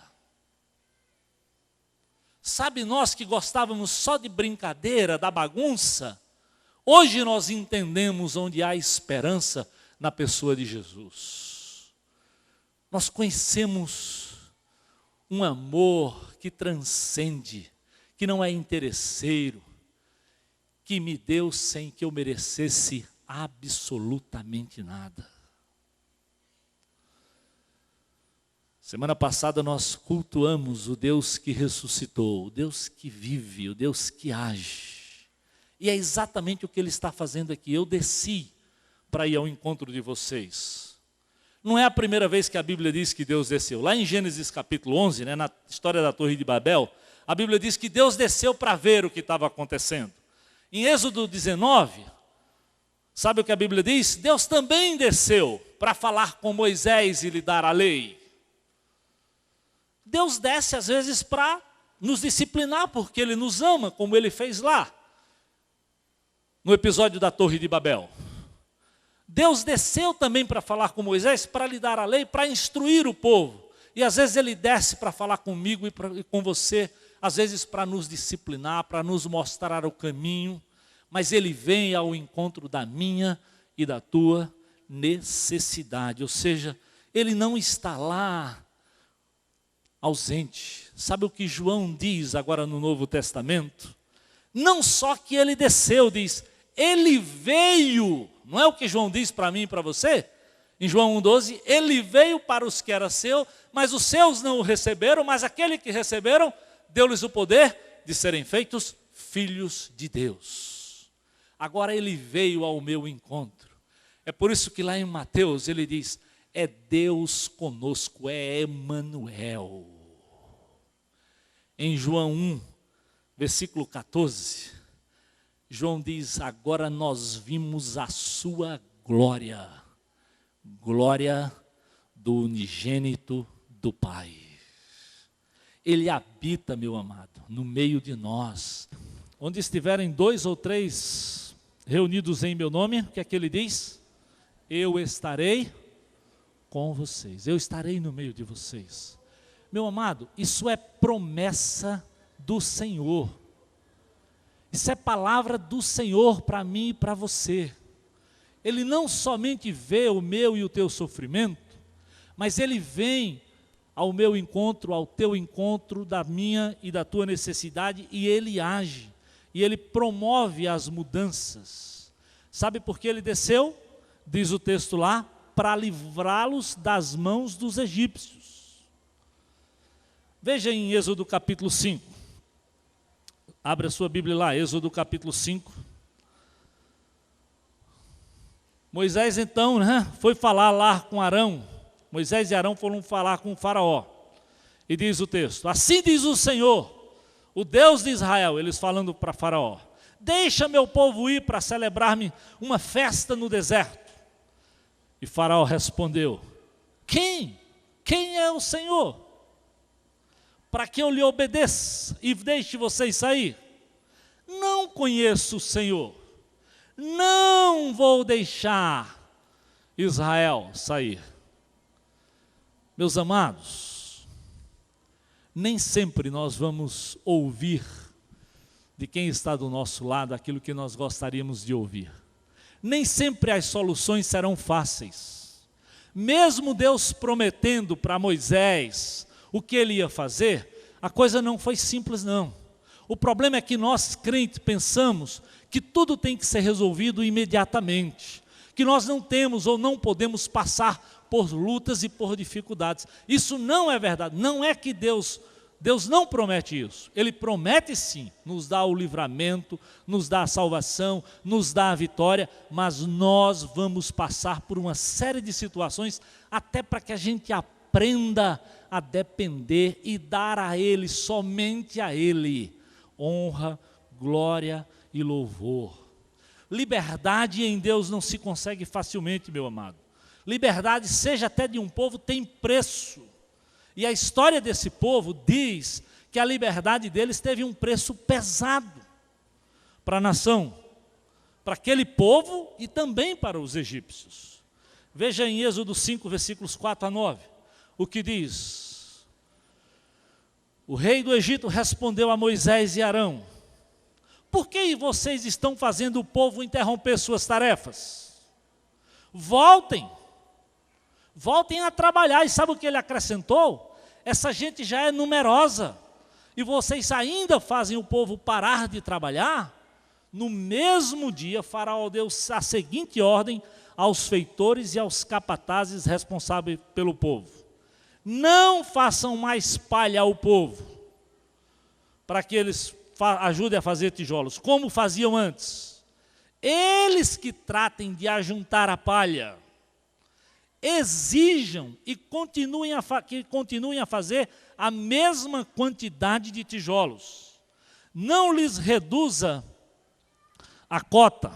Sabe, nós que gostávamos só de brincadeira, da bagunça, hoje nós entendemos onde há esperança na pessoa de Jesus. Nós conhecemos um amor que transcende, que não é interesseiro, que me deu sem que eu merecesse absolutamente nada. Semana passada nós cultuamos o Deus que ressuscitou, o Deus que vive, o Deus que age. E é exatamente o que Ele está fazendo aqui. Eu desci para ir ao encontro de vocês. Não é a primeira vez que a Bíblia diz que Deus desceu. Lá em Gênesis capítulo 11, na história da Torre de Babel, a Bíblia diz que Deus desceu para ver o que estava acontecendo. Em Êxodo 19, sabe o que a Bíblia diz? Deus também desceu para falar com Moisés e lhe dar a lei. Deus desce às vezes para nos disciplinar, porque Ele nos ama, como Ele fez lá, no episódio da Torre de Babel. Deus desceu também para falar com Moisés, para lhe dar a lei, para instruir o povo. E às vezes Ele desce para falar comigo e com você, às vezes para nos disciplinar, para nos mostrar o caminho, mas Ele vem ao encontro da minha e da tua necessidade. Ou seja, Ele não está lá ausente. Sabe o que João diz agora no Novo Testamento? Não só que Ele desceu, diz, Ele veio. Não é o que João diz para mim e para você? Em João 1,12, Ele veio para os que era seu, mas os seus não o receberam, mas aquele que receberam, deu-lhes o poder de serem feitos filhos de Deus. Agora Ele veio ao meu encontro. É por isso que lá em Mateus Ele diz, é Deus conosco, é Emanuel. Em João 1, versículo 14, João diz, agora nós vimos a sua glória, glória do unigênito do Pai. Ele habita, meu amado, no meio de nós. Onde estiverem 2 ou 3 reunidos em meu nome, o que é que ele diz? Eu estarei com vocês, eu estarei no meio de vocês. Meu amado, isso é promessa do Senhor. Isso é palavra do Senhor para mim e para você. Ele não somente vê o meu e o teu sofrimento, mas Ele vem ao meu encontro, ao teu encontro, da minha e da tua necessidade, e Ele age, e Ele promove as mudanças. Sabe por que Ele desceu? Diz o texto lá, para livrá-los das mãos dos egípcios. Veja em Êxodo capítulo 5. Abre a sua Bíblia lá, Êxodo capítulo 5. Moisés então, foi falar lá com Arão. Moisés e Arão foram falar com o faraó. E diz o texto, assim diz o Senhor, o Deus de Israel, eles falando para faraó, deixa meu povo ir para celebrar-me uma festa no deserto. E faraó respondeu, quem? Quem é o Senhor? Para que eu lhe obedeça e deixe vocês sair? Não conheço o Senhor, não vou deixar Israel sair. Meus amados, nem sempre nós vamos ouvir de quem está do nosso lado aquilo que nós gostaríamos de ouvir. Nem sempre as soluções serão fáceis. Mesmo Deus prometendo para Moisés o que ele ia fazer, a coisa não foi simples não. O problema é que nós crentes pensamos que tudo tem que ser resolvido imediatamente, que nós não temos ou não podemos passar por lutas e por dificuldades. Isso não é verdade. Não é que Deus não promete isso. Ele promete sim, nos dá o livramento, nos dá a salvação, nos dá a vitória, mas nós vamos passar por uma série de situações até para que a gente aprenda a depender e dar a Ele, somente a Ele, honra, glória e louvor. Liberdade em Deus não se consegue facilmente, meu amado. Liberdade, seja até de um povo, tem preço. E a história desse povo diz que a liberdade deles teve um preço pesado para a nação, para aquele povo e também para os egípcios. Veja em Êxodo 5, versículos 4 a 9, o que diz: o rei do Egito respondeu a Moisés e Arão: por que vocês estão fazendo o povo interromper suas tarefas? Voltem a trabalhar. E sabe o que ele acrescentou? Essa gente já é numerosa, e vocês ainda fazem o povo parar de trabalhar? No mesmo dia, Faraó deu a seguinte ordem aos feitores e aos capatazes responsáveis pelo povo: não façam mais palha ao povo, para que eles ajudem a fazer tijolos, como faziam antes. Eles que tratem de ajuntar a palha. Exijam e que continuem a fazer a mesma quantidade de tijolos. Não lhes reduza a cota.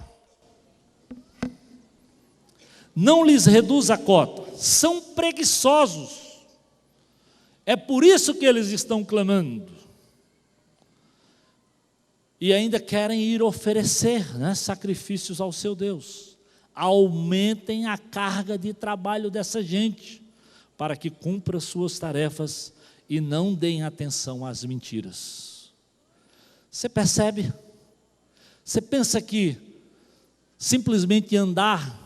Não lhes reduza a cota. São preguiçosos. É por isso que eles estão clamando. E ainda querem ir oferecer, sacrifícios ao seu Deus. Aumentem a carga de trabalho dessa gente, para que cumpra suas tarefas e não deem atenção às mentiras. Você percebe? Você pensa que simplesmente andar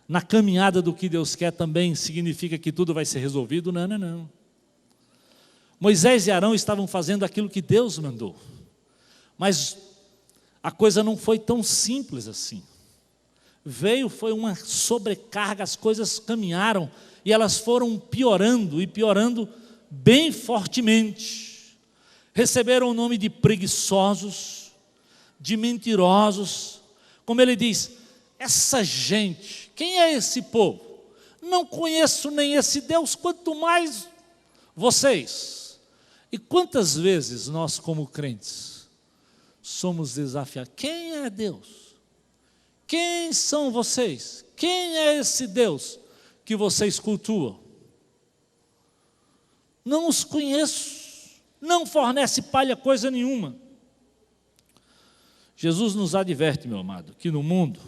na caminhada do que Deus quer também significa que tudo vai ser resolvido? Não, não, não. Moisés e Arão estavam fazendo aquilo que Deus mandou. Mas a coisa não foi tão simples assim. Foi uma sobrecarga, as coisas caminharam e elas foram piorando e piorando bem fortemente. Receberam o nome de preguiçosos, de mentirosos. Como ele diz, essa gente, quem é esse povo? Não conheço nem esse Deus, quanto mais vocês. E quantas vezes nós, como crentes, somos desafiados? Quem é Deus? Quem são vocês? Quem é esse Deus que vocês cultuam? Não os conheço, não fornece palha coisa nenhuma. Jesus nos adverte, meu amado, que no mundo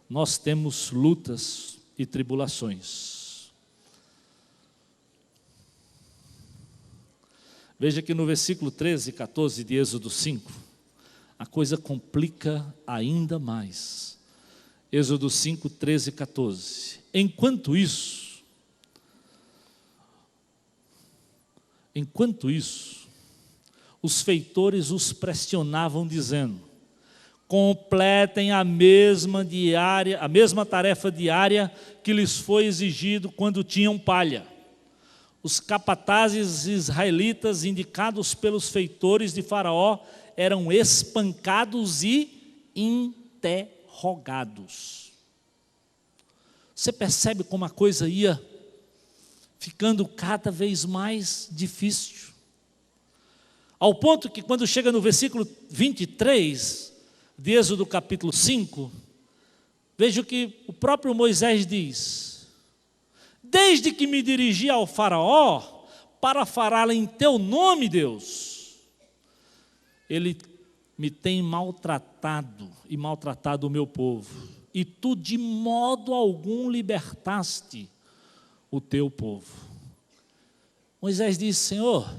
nós temos lutas e tribulações. Veja que no versículo 13 e 14 de Êxodo 5, a coisa complica ainda mais. Êxodo 5, 13 e 14. Enquanto isso, os feitores os pressionavam dizendo: completem a mesma tarefa diária que lhes foi exigido quando tinham palha. Os capatazes israelitas indicados pelos feitores de Faraó eram espancados e interrogados. Você percebe como a coisa ia ficando cada vez mais difícil? Ao ponto que quando chega no versículo 23 de Êxodo capítulo 5, veja o que o próprio Moisés diz: desde que me dirigi ao Faraó para falar em teu nome, Deus, ele me tem maltratado e maltratado o meu povo, e tu de modo algum libertaste o teu povo. Moisés disse: Senhor,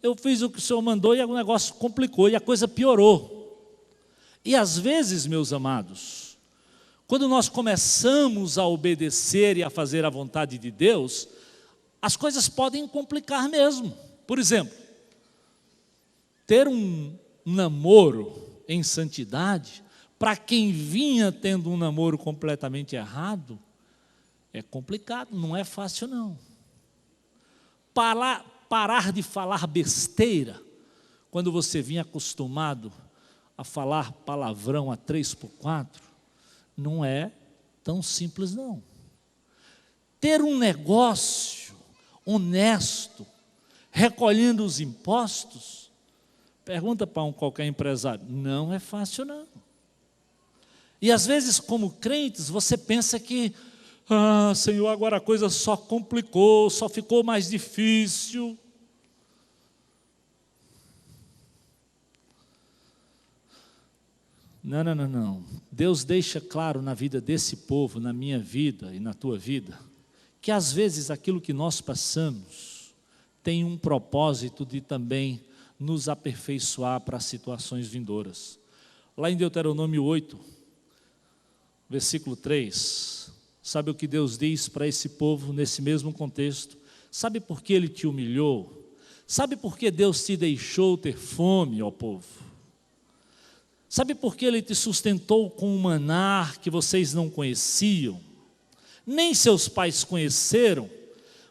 eu fiz o que o Senhor mandou e o negócio complicou e a coisa piorou. E às vezes, meus amados, quando nós começamos a obedecer e a fazer a vontade de Deus, as coisas podem complicar mesmo. Por exemplo, ter um namoro em santidade para quem vinha tendo um namoro completamente errado, é complicado, não é fácil não. Parar de falar besteira, quando você vinha acostumado a falar palavrão a 3x4, não é tão simples não. Ter um negócio honesto, recolhendo os impostos, pergunta para qualquer empresário, não é fácil não. E às vezes, como crentes, você pensa que, Senhor, agora a coisa só complicou, só ficou mais difícil. Não. Deus deixa claro na vida desse povo, na minha vida e na tua vida, que às vezes aquilo que nós passamos tem um propósito de também nos aperfeiçoar para situações vindouras. Lá em Deuteronômio 8, versículo 3, sabe o que Deus diz para esse povo nesse mesmo contexto? Sabe por que Ele te humilhou? Sabe por que Deus te deixou ter fome, ó povo? Sabe por que Ele te sustentou com um maná que vocês não conheciam? Nem seus pais conheceram?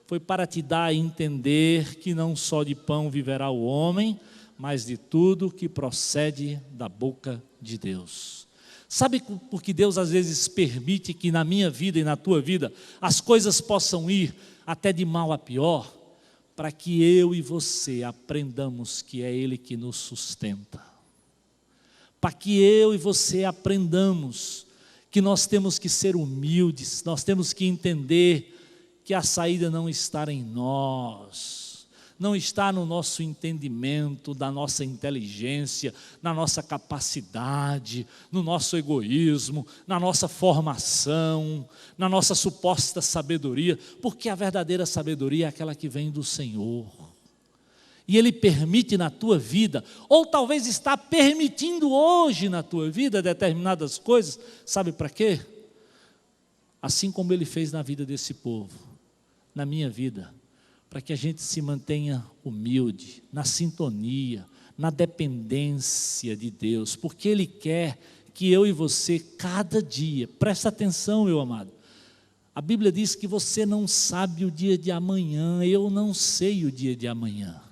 Foi para te dar a entender que não só de pão viverá o homem, mas de tudo que procede da boca de Deus. Sabe por que Deus às vezes permite que na minha vida e na tua vida as coisas possam ir até de mal a pior? Para que eu e você aprendamos que é Ele que nos sustenta. Para que eu e você aprendamos que nós temos que ser humildes, nós temos que entender que a saída não está em nós, não está no nosso entendimento, da nossa inteligência, na nossa capacidade, no nosso egoísmo, na nossa formação, na nossa suposta sabedoria, porque a verdadeira sabedoria é aquela que vem do Senhor. E Ele permite na tua vida, ou talvez está permitindo hoje na tua vida determinadas coisas, sabe para quê? Assim como Ele fez na vida desse povo, na minha vida, para que a gente se mantenha humilde, na sintonia, na dependência de Deus, porque Ele quer que eu e você, cada dia, presta atenção, meu amado, a Bíblia diz que você não sabe o dia de amanhã, eu não sei o dia de amanhã.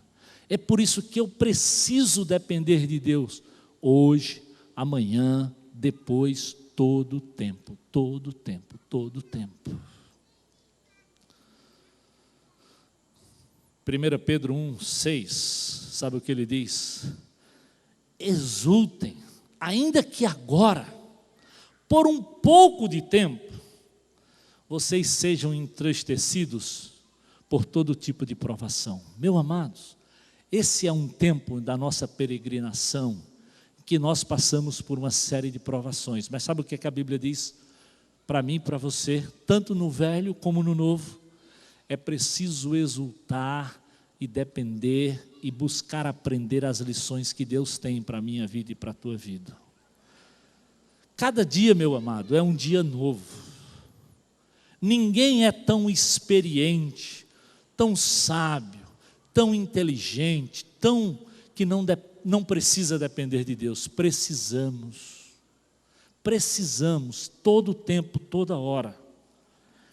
É por isso que eu preciso depender de Deus, hoje, amanhã, depois, todo o tempo, todo o tempo, todo o tempo. 1 Pedro 1,6, sabe o que ele diz? Exultem, ainda que agora, por um pouco de tempo, vocês sejam entristecidos por todo tipo de provação. Meus amados, esse é um tempo da nossa peregrinação, que nós passamos por uma série de provações. Mas sabe o que a Bíblia diz para mim e para você, tanto no Velho como no Novo? É preciso exultar e depender e buscar aprender as lições que Deus tem para a minha vida e para a tua vida. Cada dia, meu amado, é um dia novo. Ninguém é tão experiente, tão sábio, tão inteligente, tão que não precisa depender de Deus. Precisamos todo o tempo, toda hora.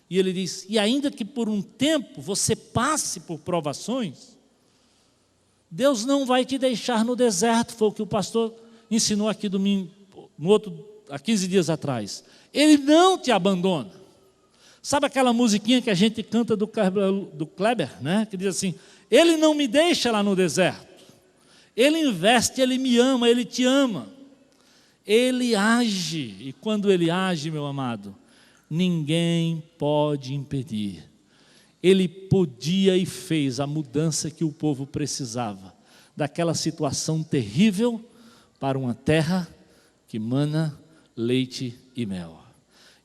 E ele diz, e ainda que por um tempo você passe por provações, Deus não vai te deixar no deserto, foi o que o pastor ensinou aqui domingo, há 15 dias atrás. Ele não te abandona. Sabe aquela musiquinha que a gente canta do Kleber, né? Que diz assim, Ele não me deixa lá no deserto, Ele investe, Ele me ama, Ele te ama, Ele age, e quando Ele age, meu amado, ninguém pode impedir. Ele podia e fez a mudança que o povo precisava, daquela situação terrível para uma terra que mana leite e mel.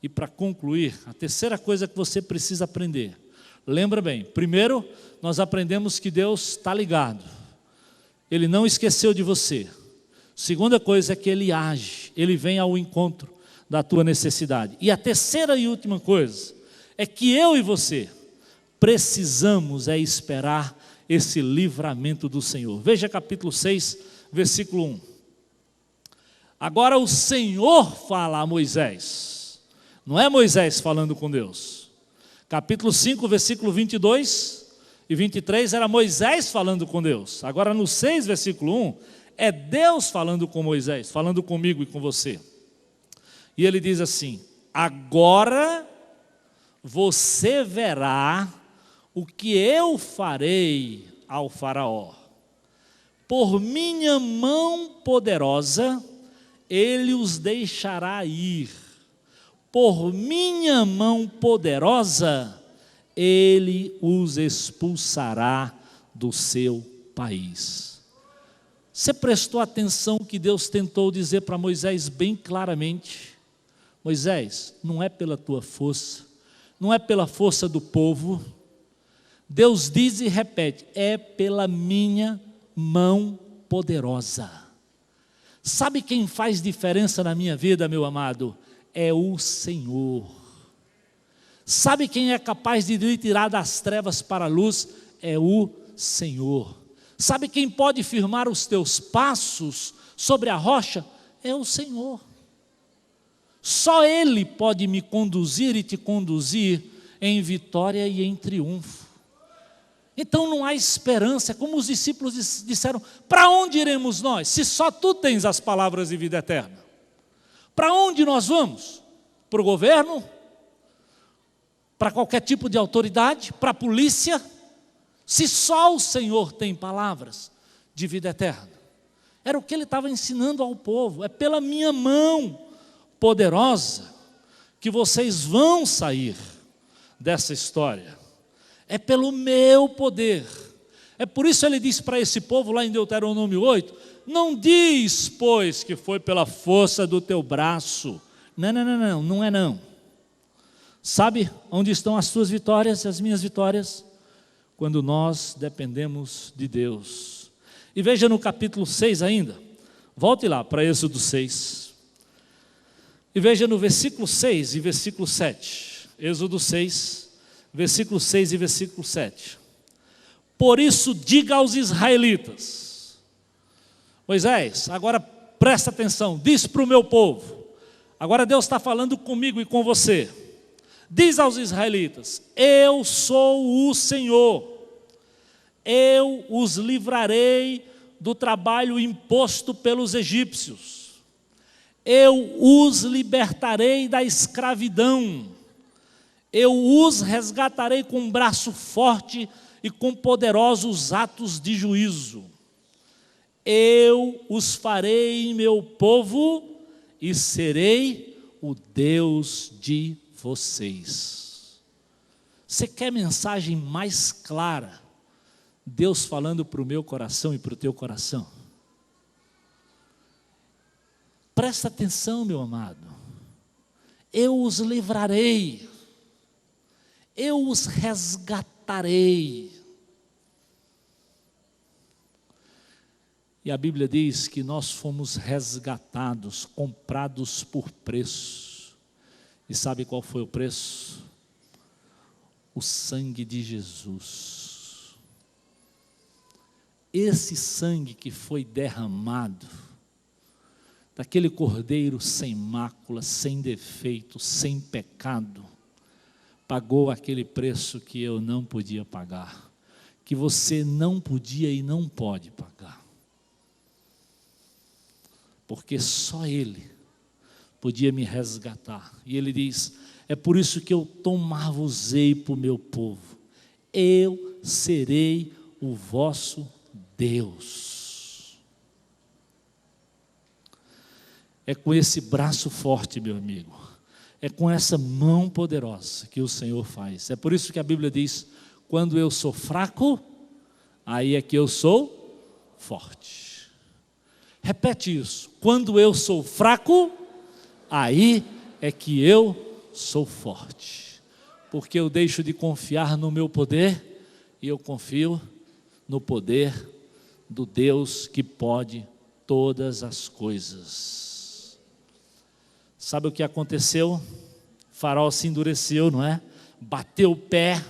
E para concluir, a terceira coisa que você precisa aprender, lembra bem, primeiro, nós aprendemos que Deus está ligado, Ele não esqueceu de você. Segunda coisa é que Ele age, Ele vem ao encontro da tua necessidade. E a terceira e última coisa é que eu e você precisamos esperar esse livramento do Senhor. Veja capítulo 6, versículo 1. Agora o Senhor fala a Moisés. Não é Moisés falando com Deus. Capítulo 5, versículo 22 e 23 era Moisés falando com Deus. Agora no 6, versículo 1, é Deus falando com Moisés, falando comigo e com você. E ele diz assim: agora você verá o que eu farei ao faraó. Por minha mão poderosa, ele os deixará ir. Por minha mão poderosa, ele os expulsará do seu país. Você prestou atenção que Deus tentou dizer para Moisés bem claramente? Moisés, não é pela tua força, não é pela força do povo. Deus diz e repete, é pela minha mão poderosa. Sabe quem faz diferença na minha vida, meu amado? É o Senhor. Sabe quem é capaz de lhe tirar das trevas para a luz? É o Senhor. Sabe quem pode firmar os teus passos sobre a rocha? É o Senhor. Só Ele pode me conduzir e te conduzir em vitória e em triunfo. Então não há esperança, como os discípulos disseram, para onde iremos nós, se só tu tens as palavras de vida eterna? Para onde nós vamos? Para o governo? Para qualquer tipo de autoridade? Para a polícia? Se só o Senhor tem palavras de vida eterna. Era o que ele estava ensinando ao povo, é pela minha mão poderosa que vocês vão sair dessa história. É pelo meu poder. É por isso ele diz para esse povo lá em Deuteronômio 8, não diz, pois, que foi pela força do teu braço. Não é não. Sabe onde estão as tuas vitórias e as minhas vitórias? Quando nós dependemos de Deus. E veja no capítulo 6 ainda, volte lá para Êxodo 6. E veja no versículo 6 e versículo 7. Êxodo 6, versículo 6 e versículo 7. Por isso diga aos israelitas, Moisés, agora presta atenção, diz para o meu povo, agora Deus está falando comigo e com você, diz aos israelitas, eu sou o Senhor, eu os livrarei do trabalho imposto pelos egípcios, eu os libertarei da escravidão, eu os resgatarei com um braço forte e com poderosos atos de juízo. Eu os farei meu povo e serei o Deus de vocês. Você quer mensagem mais clara? Deus falando para o meu coração e para o teu coração? Presta atenção, meu amado. Eu os livrarei. Eu os resgatarei. E a Bíblia diz que nós fomos resgatados, comprados por preço. E sabe qual foi o preço? O sangue de Jesus. Esse sangue que foi derramado, daquele cordeiro sem mácula, sem defeito, sem pecado, pagou aquele preço que eu não podia pagar, que você não podia e não pode pagar. Porque só Ele podia me resgatar. E Ele diz, é por isso que eu tomar-vos-ei para o meu povo. Eu serei o vosso Deus. É com esse braço forte, meu amigo, é com essa mão poderosa que o Senhor faz. É por isso que a Bíblia diz, quando eu sou fraco, aí é que eu sou forte. Repete isso, quando eu sou fraco, aí é que eu sou forte. Porque eu deixo de confiar no meu poder e eu confio no poder do Deus que pode todas as coisas. Sabe o que aconteceu? O faraó se endureceu, não é? Bateu o pé.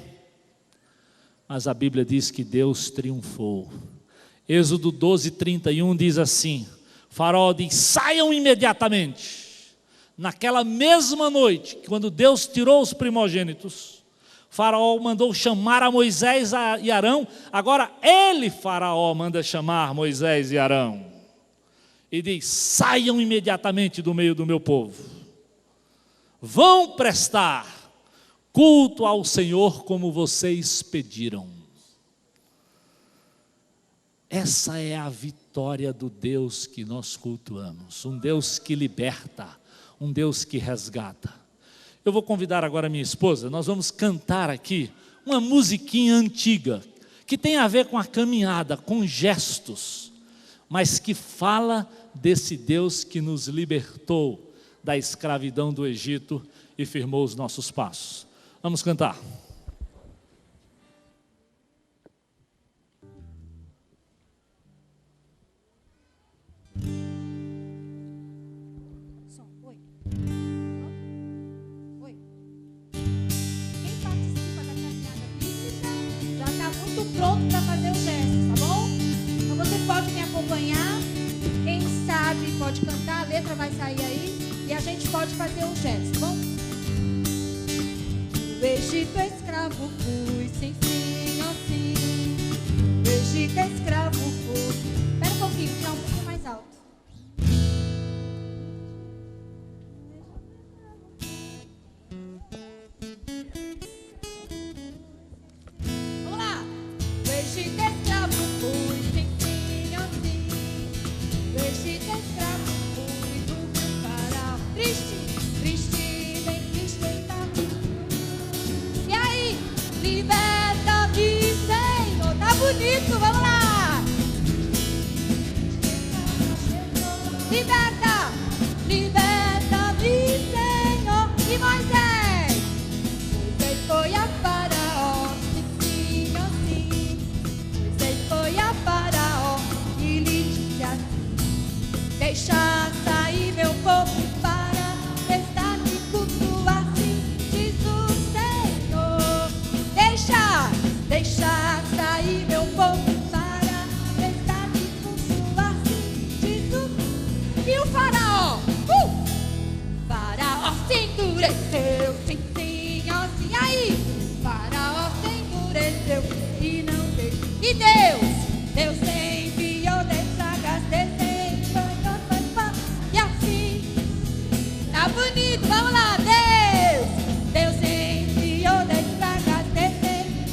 Mas a Bíblia diz que Deus triunfou. Êxodo 12, 31 diz assim, Faraó diz: saiam imediatamente. Naquela mesma noite, quando Deus tirou os primogênitos, Faraó mandou chamar a Moisés e Arão. Agora ele, Faraó, manda chamar Moisés e Arão. E diz: saiam imediatamente do meio do meu povo. Vão prestar culto ao Senhor como vocês pediram. Essa é a vitória do Deus que nós cultuamos. Um Deus que liberta, um Deus que resgata. Eu vou convidar agora a minha esposa, nós vamos cantar aqui uma musiquinha antiga, que tem a ver com a caminhada, com gestos, mas que fala desse Deus que nos libertou da escravidão do Egito e firmou os nossos passos. Vamos cantar. Pronto para fazer o gesto, tá bom? Então você pode me acompanhar. Quem sabe pode cantar, a letra vai sair aí e a gente pode fazer o gesto, tá bom? No Egito escravo fui, sim, sim, oh sim. No Egito escravo fui. Espera um pouquinho, tirar um pouquinho mais alto. Bonito, vamos lá! Liberta, liberta-me, Senhor. E Moisés? Moisés foi a Faraó, sim, oh sim. Moisés foi a Faraó e lhe disse assim: deixa sair meu povo para prestar-me culto, assim diz o Senhor. Deixa sair meu povo para prestar-me culto, assim diz o Senhor. E o Faraó? Faraó se endureceu, sim, sim, ó sim. Aí, Faraó se endureceu e não deixou. E Deus enviou 10 pragas, e assim, tá bonito, vamos lá, Deus enviou 10 pragas,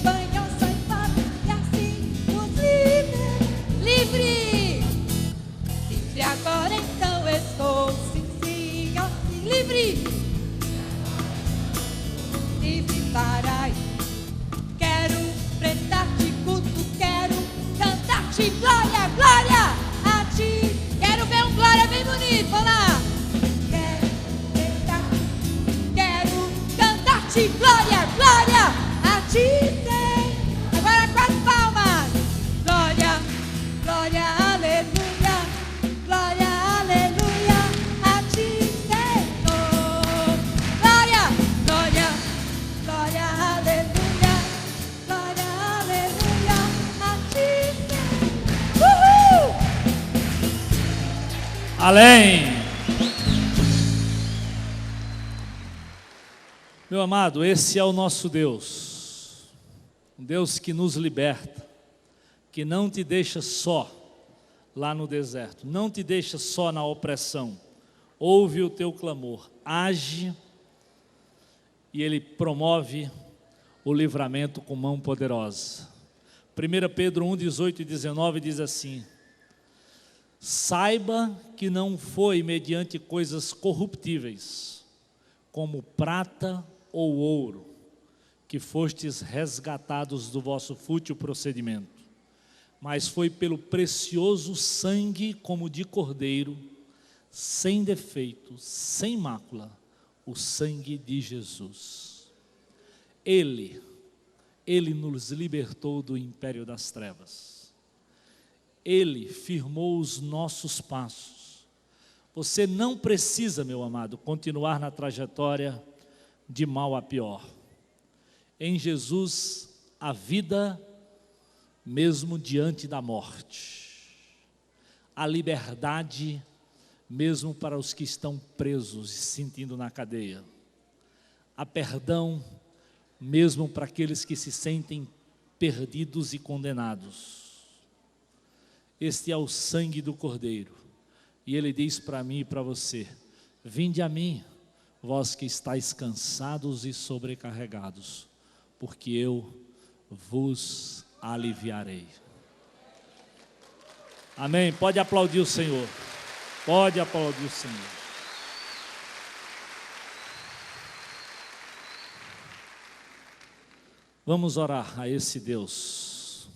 banhou só e assim nos livre agora então estou, sim, sim, ó sim, livre para ir. Quero prestar-te culto, quero cantar-te glória, glória a ti. Quero ver um glória bem bonito, vamos lá. Quero cantar-te glória, glória a ti, Senhor. Agora com as palmas. Glória, glória, aleluia. Glória, aleluia a ti, Senhor. Glória, glória, glória, aleluia. Glória, aleluia a ti, Senhor. Uhul! Além. Meu amado, esse é o nosso Deus. Um Deus que nos liberta, que não te deixa só lá no deserto, não te deixa só na opressão. Ouve o teu clamor, age e Ele promove o livramento com mão poderosa. 1 Pedro 1, 18 e 19 diz assim: saiba que não foi mediante coisas corruptíveis, como prata ou ouro, que fostes resgatados do vosso fútil procedimento, mas foi pelo precioso sangue como de cordeiro, sem defeito, sem mácula, o sangue de Jesus. Ele nos libertou do império das trevas. Ele firmou os nossos passos. Você não precisa, meu amado, continuar na trajetória de mal a pior. Em Jesus, a vida mesmo diante da morte, a liberdade mesmo para os que estão presos e se sentindo na cadeia. Há perdão mesmo para aqueles que se sentem perdidos e condenados. Este é o sangue do Cordeiro. E ele diz para mim e para você: vinde a mim, vós que estáis cansados e sobrecarregados, porque eu vos aliviarei. Amém? Pode aplaudir o Senhor. Pode aplaudir o Senhor. Vamos orar a esse Deus.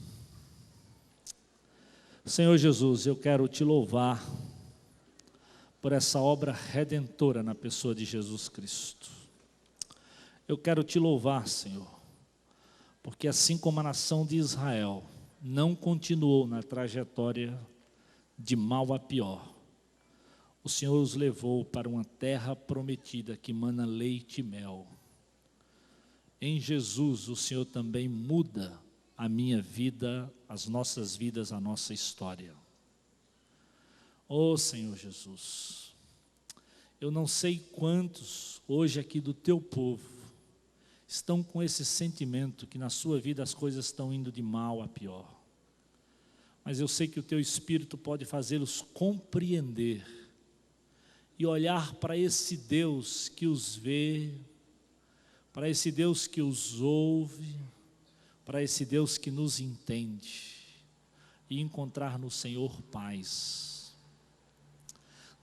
Senhor Jesus, eu quero te louvar por essa obra redentora na pessoa de Jesus Cristo. Eu quero te louvar, Senhor, porque assim como a nação de Israel não continuou na trajetória de mal a pior, o Senhor os levou para uma terra prometida que mana leite e mel. Em Jesus, o Senhor também muda a minha vida, as nossas vidas, a nossa história. Oh, Senhor Jesus, eu não sei quantos hoje aqui do teu povo estão com esse sentimento que na sua vida as coisas estão indo de mal a pior. Mas eu sei que o teu Espírito pode fazê-los compreender e olhar para esse Deus que os vê, para esse Deus que os ouve, para esse Deus que nos entende e encontrar no Senhor paz.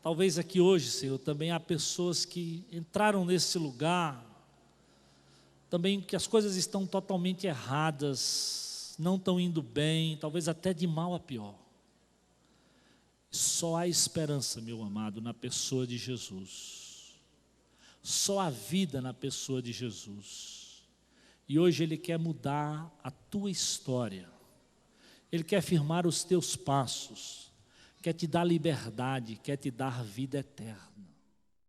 Talvez aqui hoje, Senhor, também há pessoas que entraram nesse lugar, também que as coisas estão totalmente erradas, não estão indo bem, talvez até de mal a pior. Só há esperança, meu amado, na pessoa de Jesus. Só há vida na pessoa de Jesus. E hoje Ele quer mudar a tua história. Ele quer firmar os teus passos. Quer te dar liberdade, quer te dar vida eterna.